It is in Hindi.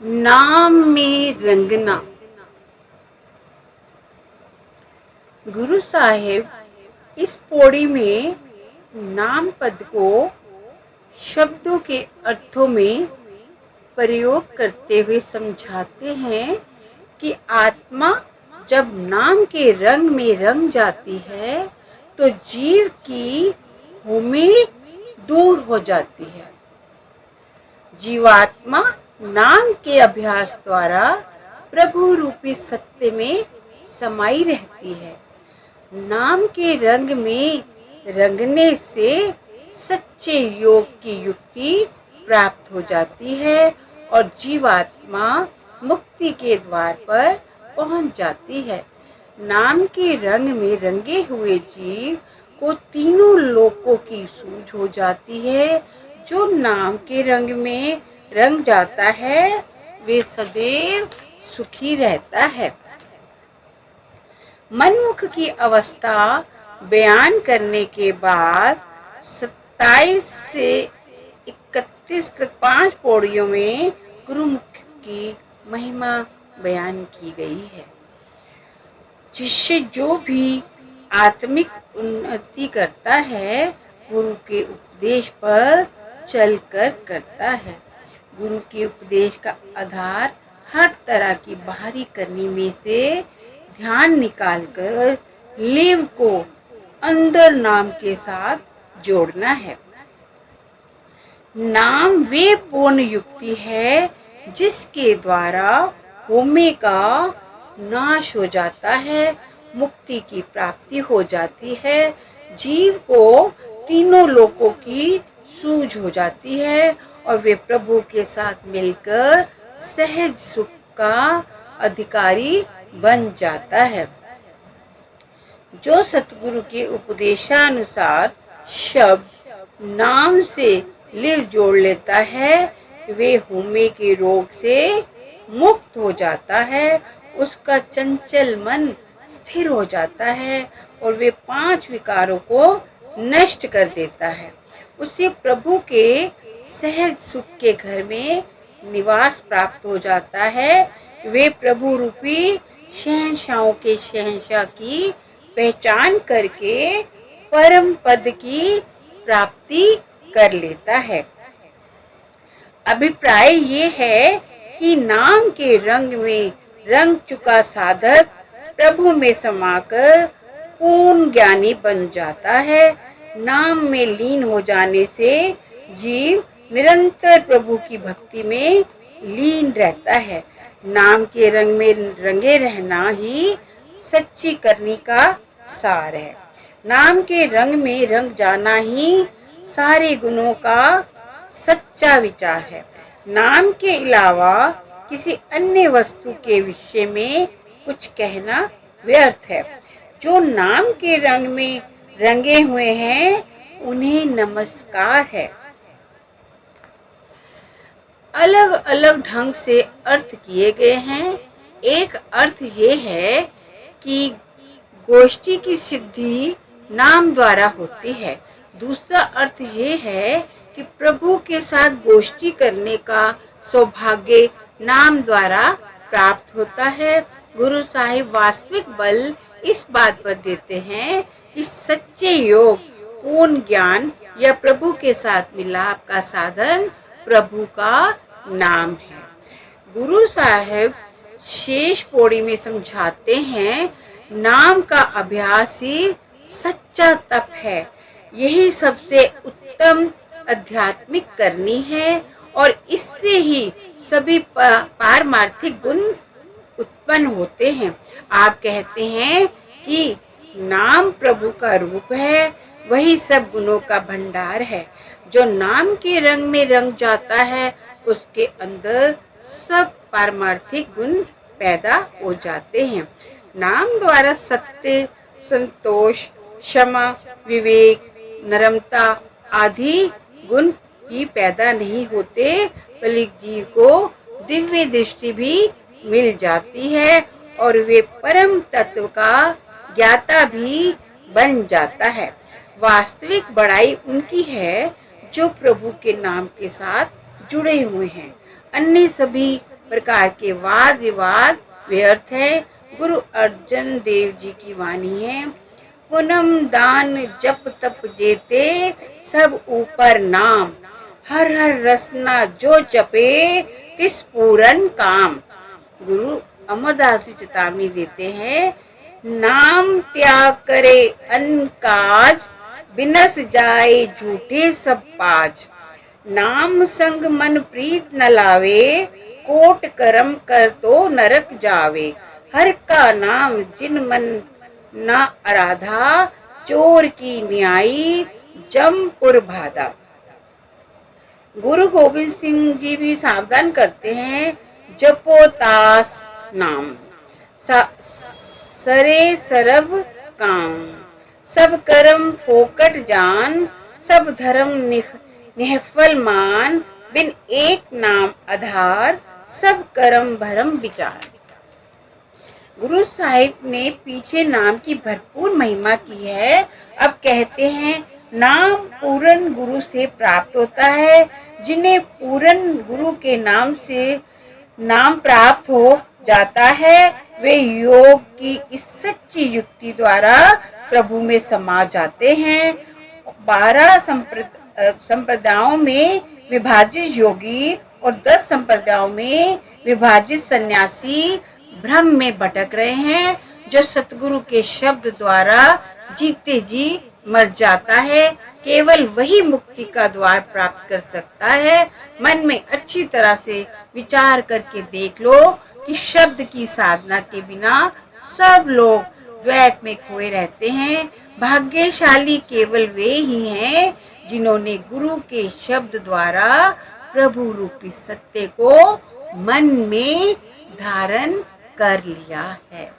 नाम में रंगना। गुरु साहिब इस पौड़ी में नाम पद को शब्दों के अर्थों में प्रयोग करते हुए समझाते हैं कि आत्मा जब नाम के रंग में रंग जाती है तो जीव की उम्मीद दूर हो जाती है। जीवात्मा नाम के अभ्यास द्वारा प्रभु रूपी सत्य में समाई रहती है। नाम के रंग में रंगने से सच्चे योग की युक्ति प्राप्त हो जाती है और जीवात्मा मुक्ति के द्वार पर पहुंच जाती है। नाम के रंग में रंगे हुए जीव को तीनों लोकों की सूझ हो जाती है। जो नाम के रंग में रंग जाता है वे सदैव सुखी रहता है। मनमुख की अवस्था बयान करने के बाद 27 से 31 तक 5 पौड़ियों में गुरुमुख की महिमा बयान की गई है, जिससे जो भी आत्मिक उन्नति करता है गुरु के उपदेश पर चलकर करता है। गुरु के उपदेश का आधार हर तरह की बाहरी करनी में से ध्यान निकालकर लिव को अंदर नाम के साथ जोड़ना है। नाम वे पूर्ण युक्ति है जिसके द्वारा होमे का नाश हो जाता है, मुक्ति की प्राप्ति हो जाती है, जीव को तीनों लोकों की सूझ हो जाती है और वे प्रभु के साथ मिलकर सहज सुख का अधिकारी बन जाता है। जो सतगुरु के उपदेशानुसार शब्द नाम से लिव जोड़ लेता है वे होमे के रोग से मुक्त हो जाता है, उसका चंचल मन स्थिर हो जाता है और वे 5 विकारों को नष्ट कर देता है। उसे प्रभु के सहज सुख के घर में निवास प्राप्त हो जाता है। वे प्रभु रूपी शहंशाहों के शहंशाह की पहचान करके परम पद की प्राप्ति कर लेता है। अभिप्राय ये है कि नाम के रंग में रंग चुका साधक प्रभु में समाकर पूर्ण ज्ञानी बन जाता है। नाम में लीन हो जाने से जीव निरंतर प्रभु की भक्ति में लीन रहता है। नाम के रंग में रंगे रहना ही सच्ची करनी का सार है। नाम के रंग में रंग जाना ही सारे गुणों का सच्चा विचार है। नाम के अलावा किसी अन्य वस्तु के विषय में कुछ कहना व्यर्थ है। जो नाम के रंग में रंगे हुए हैं उन्हें नमस्कार है। अलग अलग ढंग से अर्थ किए गए हैं। एक अर्थ ये है कि गोष्ठी की सिद्धि नाम द्वारा होती है। दूसरा अर्थ ये है कि प्रभु के साथ गोष्ठी करने का सौभाग्य नाम द्वारा प्राप्त होता है। गुरु साहिब वास्तविक बल इस बात पर देते हैं कि सच्चे योग, पूर्ण ज्ञान या प्रभु के साथ मिलाप का साधन प्रभु का नाम है। गुरु साहिब शेष पौड़ी में समझाते हैं, नाम का अभ्यास ही सच्चा तप है। यही सबसे उत्तम आध्यात्मिक करनी है और इससे ही सभी पारमार्थिक गुण उत्पन्न होते हैं। आप कहते हैं कि नाम प्रभु का रूप है, वही सब गुणों का भंडार है। जो नाम के रंग में रंग जाता है उसके अंदर सब पारमार्थिक गुण पैदा हो जाते हैं। नाम द्वारा सत्य, संतोष, क्षमा, विवेक, नम्रता आदि गुण ही पैदा नहीं होते, बल्कि जीव को दिव्य दृष्टि भी मिल जाती है और वे परम तत्व का ज्ञाता भी बन जाता है। वास्तविक बड़ाई उनकी है जो प्रभु के नाम के साथ जुड़े हुए हैं। अन्य सभी प्रकार के वाद विवाद व्यर्थ है। गुरु अर्जन देव जी की वाणी है, पुनम दान जप तप जेते, सब ऊपर नाम, हर हर रसना जो जपे, तिस पूरन काम। गुरु अमरदास जी चेतावनी देते हैं, नाम त्याग करे अन काज, बिनस जाए झूठे सब पाज। नाम संग मन प्रीत न लावे, कोट करम कर तो नरक जावे। हर का नाम जिन मन न आराधा, चोर की न्यायी जमपुर बाधा। गुरु गोविंद सिंह जी भी सावधान करते हैं, जपो तास नाम, सरे सरब काम, सब कर्म फोकट जान, सब धर्म निहफल मान, बिन एक नाम आधार, सब कर्म भरम विचार। गुरु साहिब ने पीछे नाम की भरपूर महिमा की है। अब कहते हैं, नाम पूरन गुरु से प्राप्त होता है। जिन्हें पूरन गुरु के नाम से नाम प्राप्त हो जाता है, वे योग की इस सच्ची युक्ति द्वारा प्रभु में समा जाते हैं। 12 संप्रदायों में विभाजित योगी और 10 संप्रदायों में विभाजित सन्यासी भ्रम में भटक रहे हैं। जो सतगुरु के शब्द द्वारा जीते जी मर जाता है, केवल वही मुक्ति का द्वार प्राप्त कर सकता है। मन में अच्छी तरह से विचार करके देख लो कि शब्द की साधना के बिना सब लोग द्वैत में खोए रहते हैं। भाग्यशाली केवल वे ही हैं जिन्होंने गुरु के शब्द द्वारा प्रभु रूपी सत्य को मन में धारण कर लिया है।